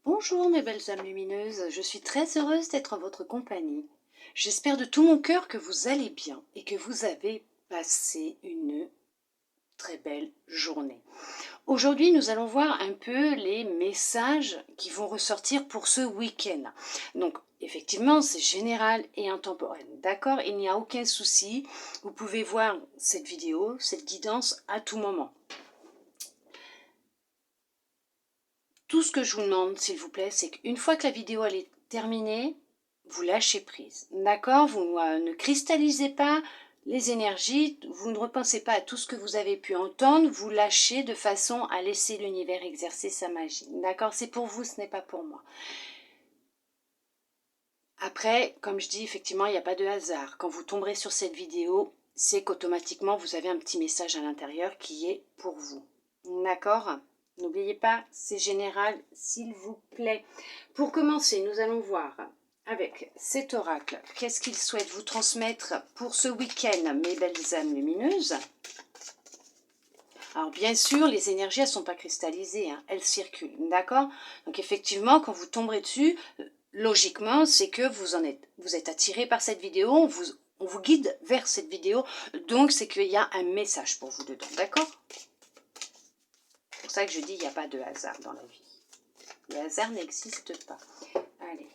Bonjour mes belles âmes lumineuses, je suis très heureuse d'être en votre compagnie. J'espère de tout mon cœur que vous allez bien et que vous avez passé une très belle journée. Aujourd'hui, nous allons voir un peu les messages qui vont ressortir pour ce week-end. Donc, effectivement, c'est général et intemporel. D'accord? Il n'y a aucun souci. Vous pouvez voir cette vidéo, cette guidance à tout moment. Tout ce que je vous demande, s'il vous plaît, c'est qu'une fois que la vidéo elle est terminée, vous lâchez prise. D'accord? Vous ne cristallisez pas les énergies, vous ne repensez pas à tout ce que vous avez pu entendre, vous lâchez de façon à laisser l'univers exercer sa magie. D'accord? C'est pour vous, ce n'est pas pour moi. Après, comme je dis, effectivement, il n'y a pas de hasard. Quand vous tomberez sur cette vidéo, c'est qu'automatiquement, vous avez un petit message à l'intérieur qui est pour vous. D'accord? N'oubliez pas, c'est général, s'il vous plaît. Pour commencer, nous allons voir avec cet oracle, qu'est-ce qu'il souhaite vous transmettre pour ce week-end, mes belles âmes lumineuses. Alors bien sûr, les énergies, elles ne sont pas cristallisées, hein, elles circulent, d'accord? Donc effectivement, quand vous tomberez dessus, logiquement, c'est que vous êtes attiré par cette vidéo, on vous guide vers cette vidéo, donc c'est qu'il y a un message pour vous dedans, d'accord? C'est pour ça que je dis, il n'y a pas de hasard dans la vie. Le hasard n'existe pas. Allez.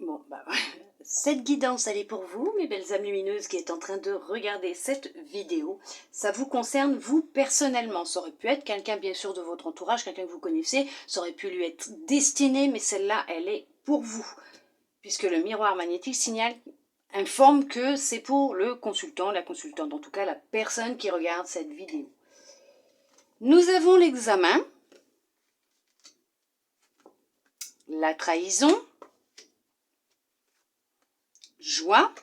Bon, bah, cette guidance, elle est pour vous, mes belles âmes lumineuses qui êtes en train de regarder cette vidéo. Ça vous concerne, vous, personnellement. Ça aurait pu être quelqu'un, bien sûr, de votre entourage, quelqu'un que vous connaissez. Ça aurait pu lui être destiné, mais celle-là, elle est pour vous. Puisque le miroir magnétique informe que c'est pour le consultant, la consultante, en tout cas la personne qui regarde cette vidéo. Nous avons l'examen, la trahison, joie,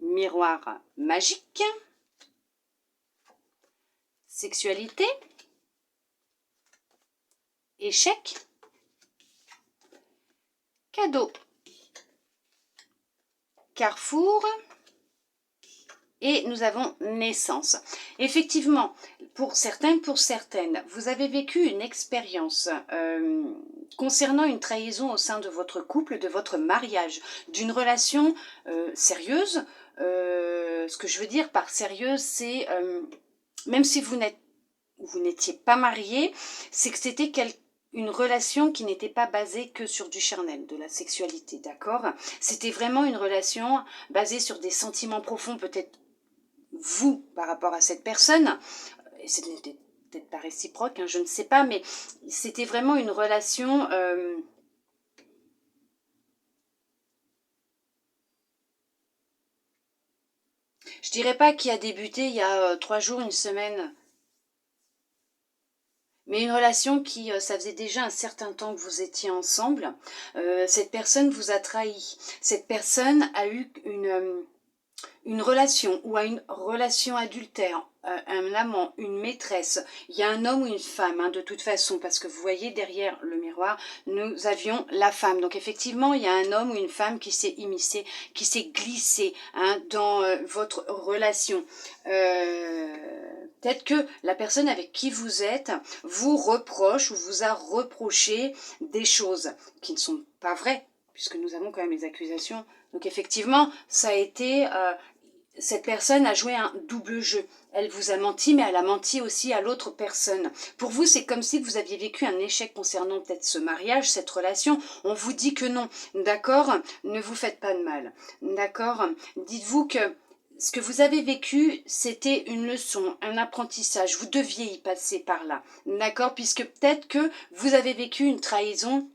miroir magique, sexualité, échec, cadeau, carrefour et nous avons naissance. Effectivement, pour certains, pour certaines, vous avez vécu une expérience concernant une trahison au sein de votre couple, de votre mariage, d'une relation sérieuse. Ce que je veux dire par sérieuse, c'est même si vous n'étiez pas marié, c'est que c'était une relation qui n'était pas basée que sur du charnel, de la sexualité, d'accord? C'était vraiment une relation basée sur des sentiments profonds, peut-être vous par rapport à cette personne, et c'était peut-être pas réciproque, hein, je ne sais pas, mais c'était vraiment une relation je dirais pas qui a débuté il y a 3 jours, une semaine, mais une relation qui, ça faisait déjà un certain temps que vous étiez ensemble. Cette personne vous a trahi. Cette personne a eu une relation ou à une relation adultère, un amant, une maîtresse, il y a un homme ou une femme, hein, de toute façon, parce que vous voyez derrière le miroir, nous avions la femme. Donc effectivement, il y a un homme ou une femme qui s'est immiscé, qui s'est glissé, hein, dans votre relation. Peut-être que la personne avec qui vous êtes vous reproche ou vous a reproché des choses qui ne sont pas vraies, puisque nous avons quand même les accusations. Donc effectivement, ça a été... cette personne a joué un double jeu. Elle vous a menti, mais elle a menti aussi à l'autre personne. Pour vous, c'est comme si vous aviez vécu un échec concernant peut-être ce mariage, cette relation. On vous dit que non, d'accord? Ne vous faites pas de mal, d'accord? Dites-vous que ce que vous avez vécu, c'était une leçon, un apprentissage. Vous deviez y passer par là, d'accord? Puisque peut-être que vous avez vécu une trahison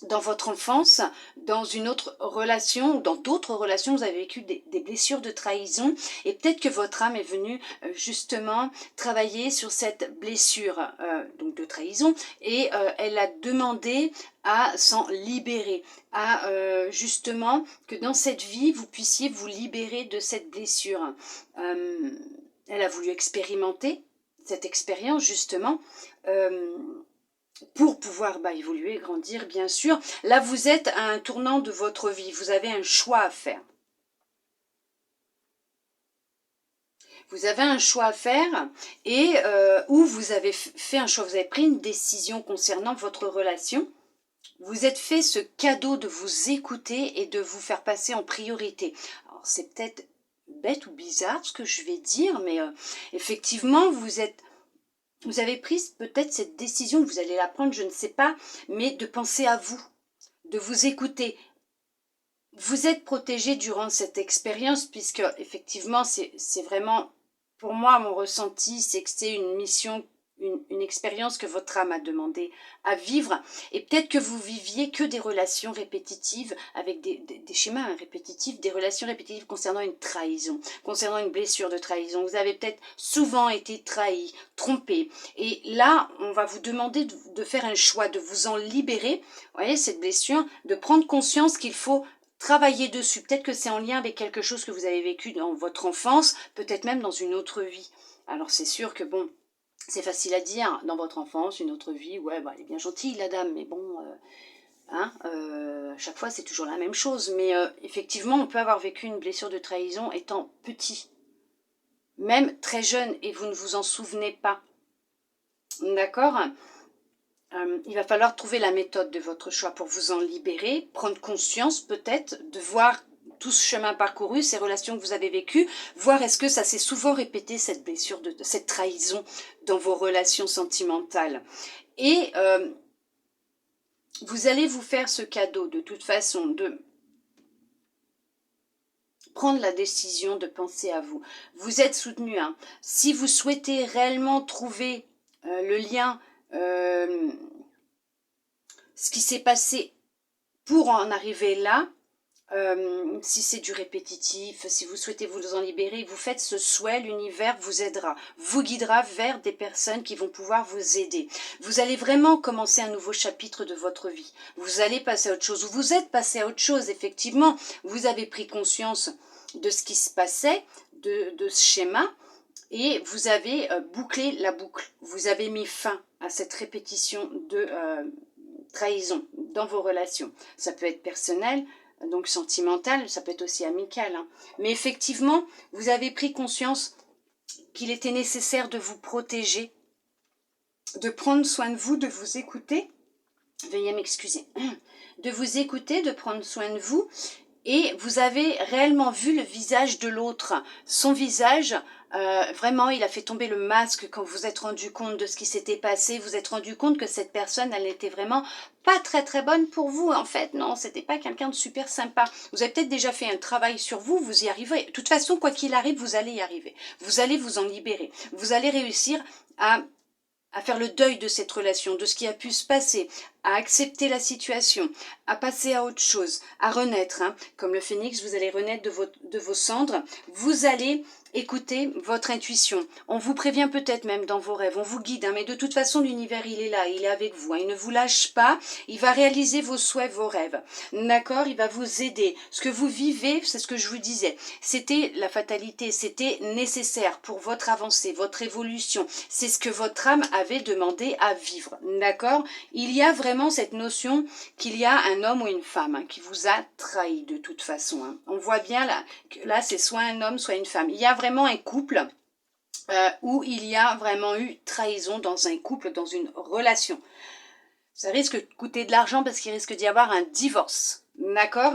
dans votre enfance, dans une autre relation ou dans d'autres relations, vous avez vécu des blessures de trahison et peut-être que votre âme est venue justement travailler sur cette blessure donc de trahison et elle a demandé à s'en libérer, à justement que dans cette vie, vous puissiez vous libérer de cette blessure. Elle a voulu expérimenter cette expérience justement. Pour pouvoir évoluer, grandir, bien sûr. Là, vous êtes à un tournant de votre vie. Vous avez un choix à faire. Vous avez un choix à faire et où vous avez fait un choix, vous avez pris une décision concernant votre relation. Vous êtes fait ce cadeau de vous écouter et de vous faire passer en priorité. Alors, c'est peut-être bête ou bizarre ce que je vais dire, mais effectivement, vous avez pris peut-être cette décision, vous allez la prendre, je ne sais pas, mais de penser à vous, de vous écouter. Vous êtes protégé durant cette expérience puisque effectivement c'est vraiment, pour moi, mon ressenti, c'est que c'est une mission, une expérience que votre âme a demandé à vivre. Et peut-être que vous viviez que des relations répétitives avec des schémas répétitifs, des relations répétitives concernant une trahison, concernant une blessure de trahison. Vous avez peut-être souvent été trahi, trompé. Et là, on va vous demander de faire un choix, de vous en libérer. Vous voyez, cette blessure, de prendre conscience qu'il faut travailler dessus. Peut-être que c'est en lien avec quelque chose que vous avez vécu dans votre enfance, peut-être même dans une autre vie. Alors c'est sûr que bon, c'est facile à dire, dans votre enfance, une autre vie, ouais, elle est bien gentille la dame, mais bon, à chaque fois c'est toujours la même chose. Mais effectivement, on peut avoir vécu une blessure de trahison étant petit, même très jeune, et vous ne vous en souvenez pas. D'accord ? Il va falloir trouver la méthode de votre choix pour vous en libérer, prendre conscience peut-être, de voir tout ce chemin parcouru, ces relations que vous avez vécues, voir est-ce que ça s'est souvent répété, cette blessure, de cette trahison dans vos relations sentimentales. Et vous allez vous faire ce cadeau de toute façon de prendre la décision de penser à vous. Vous êtes soutenu. Hein. Si vous souhaitez réellement trouver le lien, ce qui s'est passé pour en arriver là, si c'est du répétitif, si vous souhaitez vous en libérer, vous faites ce souhait, l'univers vous aidera, vous guidera vers des personnes qui vont pouvoir vous aider. Vous allez vraiment commencer un nouveau chapitre de votre vie. Vous allez passer à autre chose, ou vous êtes passé à autre chose, effectivement. Vous avez pris conscience de ce qui se passait, de ce schéma, et vous avez bouclé la boucle. Vous avez mis fin à cette répétition de trahison dans vos relations. Ça peut être personnel, donc sentimental, ça peut être aussi amical. Hein. Mais effectivement, vous avez pris conscience qu'il était nécessaire de vous protéger, de prendre soin de vous, de vous écouter. Veuillez m'excuser. De vous écouter, de prendre soin de vous. Et vous avez réellement vu le visage de l'autre. Son visage, vraiment, il a fait tomber le masque quand vous vous êtes rendu compte de ce qui s'était passé. Vous vous êtes rendu compte que cette personne, elle n'était vraiment pas très très bonne pour vous. En fait, non, c'était pas quelqu'un de super sympa. Vous avez peut-être déjà fait un travail sur vous, vous y arriverez. De toute façon, quoi qu'il arrive, vous allez y arriver. Vous allez vous en libérer. Vous allez réussir à faire le deuil de cette relation, de ce qui a pu se passer, à accepter la situation, à passer à autre chose, à renaître. Hein. Comme le phénix, vous allez renaître de vos cendres. Vous allez écouter votre intuition. On vous prévient peut-être même dans vos rêves, on vous guide, hein, mais de toute façon, l'univers, il est là, il est avec vous. Hein, il ne vous lâche pas, il va réaliser vos souhaits, vos rêves. D'accord ? Il va vous aider. Ce que vous vivez, c'est ce que je vous disais, c'était la fatalité, c'était nécessaire pour votre avancée, votre évolution. C'est ce que votre âme avait demandé à vivre. D'accord ? Il y a vraiment cette notion qu'il y a un homme ou une femme hein, qui vous a trahi de toute façon. Hein. On voit bien là, que là c'est soit un homme, soit une femme. Il y a vraiment un couple où il y a vraiment eu trahison dans un couple, dans une relation. Ça risque de coûter de l'argent parce qu'il risque d'y avoir un divorce. D'accord ?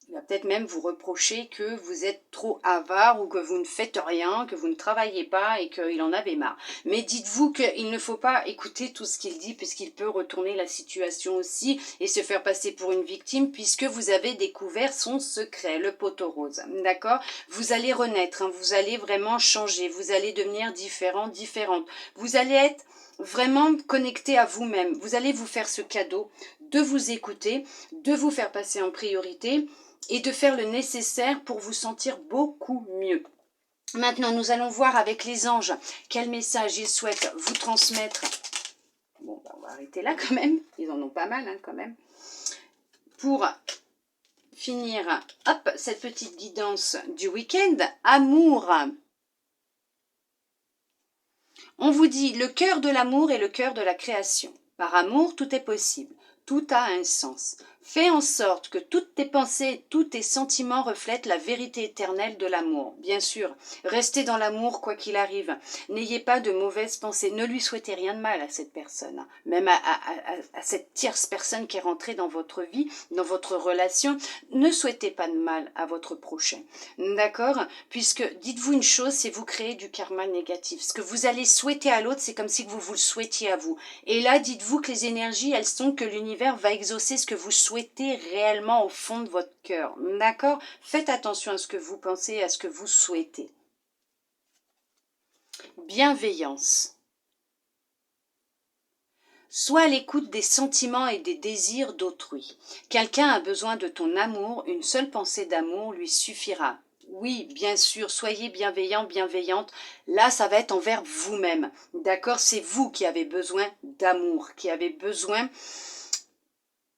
Il va peut-être même vous reprocher que vous êtes trop avare ou que vous ne faites rien, que vous ne travaillez pas et qu'il en avait marre. Mais dites-vous qu'il ne faut pas écouter tout ce qu'il dit puisqu'il peut retourner la situation aussi et se faire passer pour une victime puisque vous avez découvert son secret, le poteau rose. D'accord ? Vous allez renaître, hein, vous allez vraiment changer, vous allez devenir différent, différente. Vous allez être vraiment connecté à vous-même. Vous allez vous faire ce cadeau de vous écouter, de vous faire passer en priorité et de faire le nécessaire pour vous sentir beaucoup mieux. Maintenant, nous allons voir avec les anges quel message ils souhaitent vous transmettre. Bon, on va arrêter là quand même. Ils en ont pas mal hein, quand même. Pour finir, hop, cette petite guidance du week-end. Amour. On vous dit le cœur de l'amour est le cœur de la création. Par amour, tout est possible. Tout a un sens. Fais en sorte que toutes tes pensées, tous tes sentiments reflètent la vérité éternelle de l'amour. Bien sûr, restez dans l'amour quoi qu'il arrive. N'ayez pas de mauvaises pensées. Ne lui souhaitez rien de mal à cette personne. Même à cette tierce personne qui est rentrée dans votre vie, dans votre relation. Ne souhaitez pas de mal à votre prochain. D'accord ? Puisque, dites-vous une chose, c'est vous créer du karma négatif. Ce que vous allez souhaiter à l'autre, c'est comme si vous le souhaitiez à vous. Et là, dites-vous que les énergies, elles sont que l'univers va exaucer ce que vous souhaitez réellement au fond de votre cœur. D'accord ? Faites attention à ce que vous pensez et à ce que vous souhaitez. Bienveillance. Sois à l'écoute des sentiments et des désirs d'autrui. Quelqu'un a besoin de ton amour, une seule pensée d'amour lui suffira. Oui, bien sûr, soyez bienveillant, bienveillante. Là, ça va être envers vous-même. D'accord ? C'est vous qui avez besoin d'amour, qui avez besoin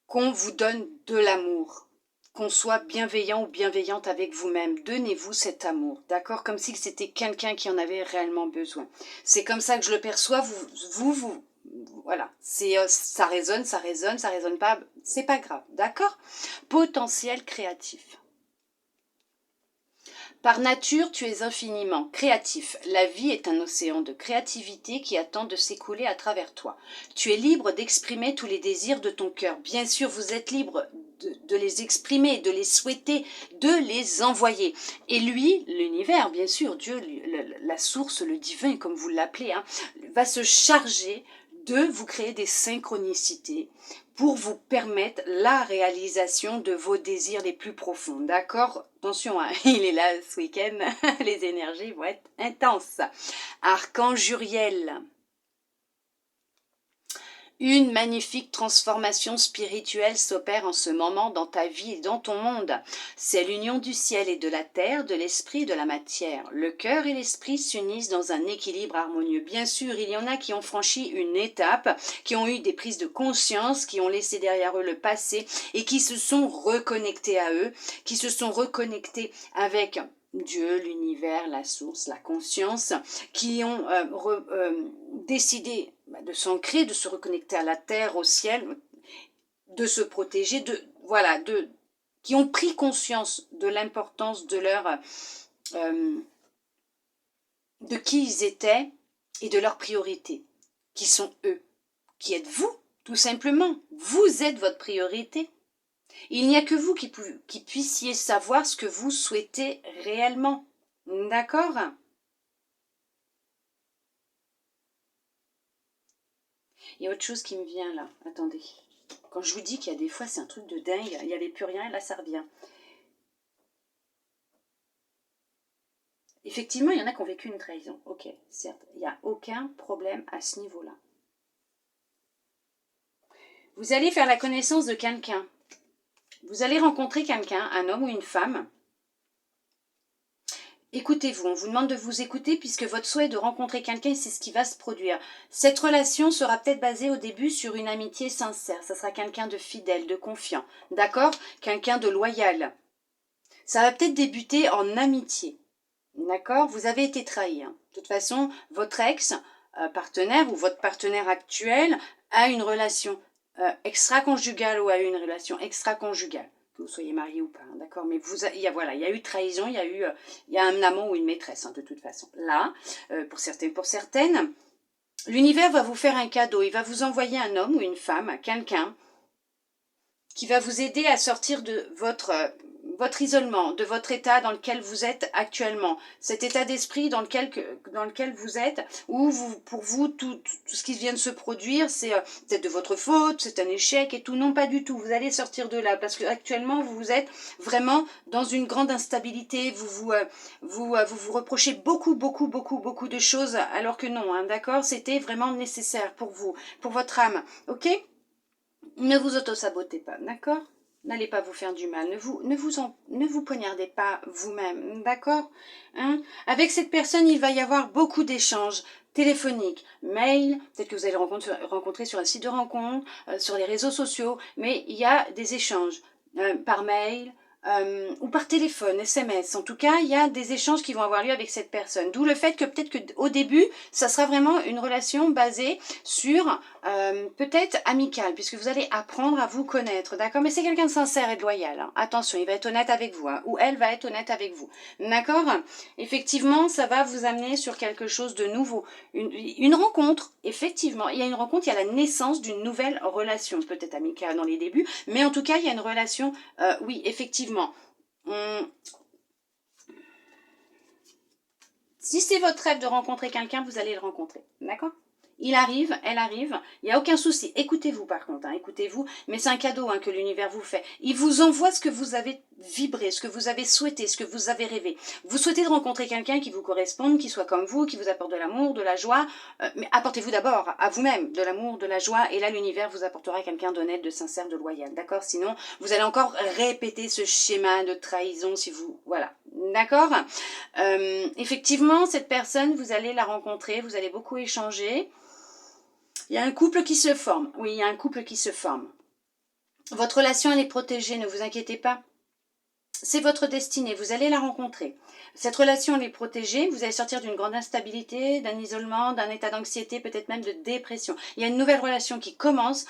qu'on vous donne de l'amour, qu'on soit bienveillant ou bienveillante avec vous-même. Donnez-vous cet amour, d'accord ? Comme si c'était quelqu'un qui en avait réellement besoin. C'est comme ça que je le perçois, vous voilà. Ça résonne pas, c'est pas grave, d'accord ? Potentiel créatif. Par nature, tu es infiniment créatif. La vie est un océan de créativité qui attend de s'écouler à travers toi. Tu es libre d'exprimer tous les désirs de ton cœur. Bien sûr, vous êtes libre de les exprimer, de les souhaiter, de les envoyer. Et lui, l'univers, bien sûr, Dieu, la source, le divin, comme vous l'appelez, hein, va se charger de vous créer des synchronicités pour vous permettre la réalisation de vos désirs les plus profonds. D'accord ? Attention, hein, il est là ce week-end, les énergies vont être intenses. Archange Uriel. Une magnifique transformation spirituelle s'opère en ce moment dans ta vie et dans ton monde. C'est l'union du ciel et de la terre, de l'esprit et de la matière. Le cœur et l'esprit s'unissent dans un équilibre harmonieux. Bien sûr, il y en a qui ont franchi une étape, qui ont eu des prises de conscience, qui ont laissé derrière eux le passé et qui se sont reconnectés à eux, qui se sont reconnectés avec Dieu, l'univers, la source, la conscience, qui ont décidé de s'ancrer, de se reconnecter à la terre, au ciel, de se protéger, qui ont pris conscience de l'importance de de qui ils étaient et de leurs priorités, qui sont eux, qui êtes vous, tout simplement. Vous êtes votre priorité. Il n'y a que vous qui puissiez savoir ce que vous souhaitez réellement. D'accord ? Il y a autre chose qui me vient là. Attendez. Quand je vous dis qu'il y a des fois, c'est un truc de dingue. Il n'y avait plus rien et là, ça revient. Effectivement, il y en a qui ont vécu une trahison. Ok, certes. Il n'y a aucun problème à ce niveau-là. Vous allez faire la connaissance de quelqu'un. Vous allez rencontrer quelqu'un, un homme ou une femme. Écoutez-vous, on vous demande de vous écouter puisque votre souhait est de rencontrer quelqu'un et c'est ce qui va se produire. Cette relation sera peut-être basée au début sur une amitié sincère. Ça sera quelqu'un de fidèle, de confiant, d'accord ? Quelqu'un de loyal. Ça va peut-être débuter en amitié, d'accord ? Vous avez été trahi. Hein. De toute façon, votre ex-partenaire ou votre partenaire actuel a une relation extra-conjugale ou a eu une relation extra-conjugale. que vous soyez marié ou pas, hein, d'accord? Mais voilà, il y a eu trahison, il y a un amant ou une maîtresse, hein, de toute façon. Là, pour certains, pour certaines, l'univers va vous faire un cadeau. Il va vous envoyer un homme ou une femme, quelqu'un qui va vous aider à sortir de votre isolement, de votre état dans lequel vous êtes actuellement. Cet état d'esprit dans lequel vous êtes, où pour vous, tout ce qui vient de se produire, c'est peut-être de votre faute, c'est un échec et tout. Non, pas du tout. Vous allez sortir de là parce que actuellement vous êtes vraiment dans une grande instabilité. Vous reprochez beaucoup de choses alors que non, hein, d'accord? C'était vraiment nécessaire pour vous, pour votre âme, ok? Ne vous auto-sabotez pas, d'accord? N'allez pas vous faire du mal, ne vous poignardez pas vous-même, d'accord? Hein? Avec cette personne, il va y avoir beaucoup d'échanges téléphoniques, mail, peut-être que vous allez rencontrer sur un site de rencontre, sur les réseaux sociaux, mais il y a des échanges par mail, ou par téléphone, SMS. En tout cas, il y a des échanges qui vont avoir lieu avec cette personne. D'où le fait que peut-être qu'au début, ça sera vraiment une relation basée sur peut-être amicale, puisque vous allez apprendre à vous connaître, d'accord? Mais c'est quelqu'un de sincère et de loyal. Hein. Attention, il va être honnête avec vous, hein, ou elle va être honnête avec vous, d'accord? Effectivement, ça va vous amener sur quelque chose de nouveau. Une rencontre, effectivement, il y a une rencontre, il y a la naissance d'une nouvelle relation, peut-être amicale dans les débuts, mais en tout cas, il y a une relation, oui, effectivement. Si c'est votre rêve de rencontrer quelqu'un, vous allez le rencontrer, d'accord? Il arrive, elle arrive, il n'y a aucun souci. Écoutez-vous par contre, hein, écoutez-vous, mais c'est un cadeau hein, que l'univers vous fait. Il vous envoie ce que vous avez vibré, ce que vous avez souhaité, ce que vous avez rêvé. Vous souhaitez de rencontrer quelqu'un qui vous corresponde, qui soit comme vous, qui vous apporte de l'amour, de la joie, mais apportez-vous d'abord à vous-même de l'amour, de la joie, et là l'univers vous apportera quelqu'un d'honnête, de sincère, de loyal, d'accord? Sinon, vous allez encore répéter ce schéma de trahison si vous... Voilà, d'accord? Effectivement, cette personne, vous allez la rencontrer, vous allez beaucoup échanger. Il y a un couple qui se forme. Oui, il y a un couple qui se forme. Votre relation, elle est protégée, ne vous inquiétez pas. C'est votre destinée, vous allez la rencontrer. Cette relation, elle est protégée, vous allez sortir d'une grande instabilité, d'un isolement, d'un état d'anxiété, peut-être même de dépression. Il y a une nouvelle relation qui commence,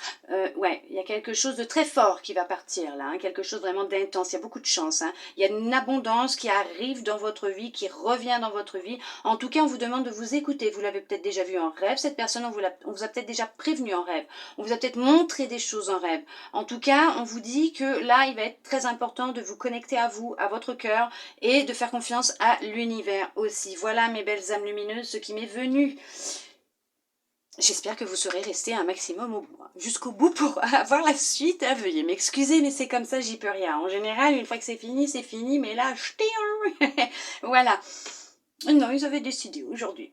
ouais, il y a quelque chose de très fort qui va partir là, hein, quelque chose vraiment d'intense, il y a beaucoup de chance. Hein. Il y a une abondance qui arrive dans votre vie, qui revient dans votre vie. En tout cas, on vous demande de vous écouter, vous l'avez peut-être déjà vu en rêve, cette personne, on vous a peut-être déjà prévenu en rêve, on vous a peut-être montré des choses en rêve. En tout cas, on vous dit que là, il va être très important de vous connecter à vous, à votre cœur et de faire confiance à l'univers aussi. Voilà mes belles âmes lumineuses, ce qui m'est venu. J'espère que vous serez restés un maximum jusqu'au bout pour avoir la suite. Veuillez m'excuser, mais c'est comme ça, j'y peux rien. En général, une fois que c'est fini, mais là, voilà. Non, ils avaient décidé aujourd'hui.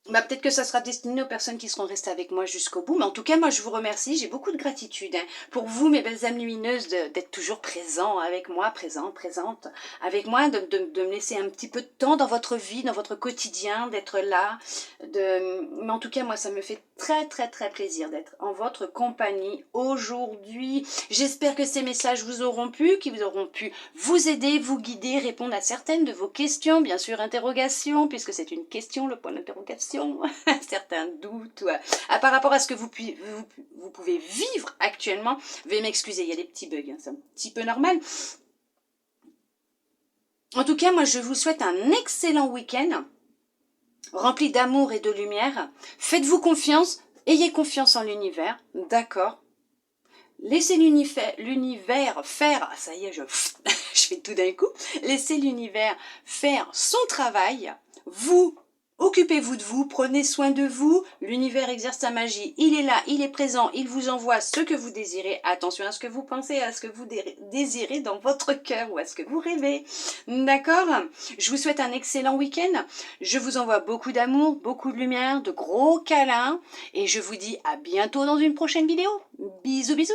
Bah, peut-être que ça sera destiné aux personnes qui seront restées avec moi jusqu'au bout. Mais en tout cas, moi, je vous remercie. J'ai beaucoup de gratitude hein, pour vous, mes belles âmes lumineuses, d'être toujours présent avec moi, présente avec moi, de me laisser un petit peu de temps dans votre vie, dans votre quotidien, d'être là. Mais en tout cas, moi, ça me fait très plaisir d'être en votre compagnie aujourd'hui. J'espère que ces messages vous auront plu, qu'ils vous auront pu vous aider, vous guider, répondre à certaines de vos questions, bien sûr, interrogations, puisque c'est une question, le point d'interrogation. Certains doutes par rapport à ce que vous pouvez vivre actuellement. Veuillez m'excuser, il y a des petits bugs, hein, c'est un petit peu normal. En tout cas, moi, je vous souhaite un excellent week-end, rempli d'amour et de lumière. Faites-vous confiance, ayez confiance en l'univers, d'accord? Laissez l'univers faire, ah, ça y est, je fais tout d'un coup. Laissez l'univers faire son travail, vous occupez-vous de vous, prenez soin de vous, l'univers exerce sa magie, il est là, il est présent, il vous envoie ce que vous désirez, attention à ce que vous pensez, à ce que vous désirez dans votre cœur ou à ce que vous rêvez, d'accord? Je vous souhaite un excellent week-end, je vous envoie beaucoup d'amour, beaucoup de lumière, de gros câlins et je vous dis à bientôt dans une prochaine vidéo, bisous bisous.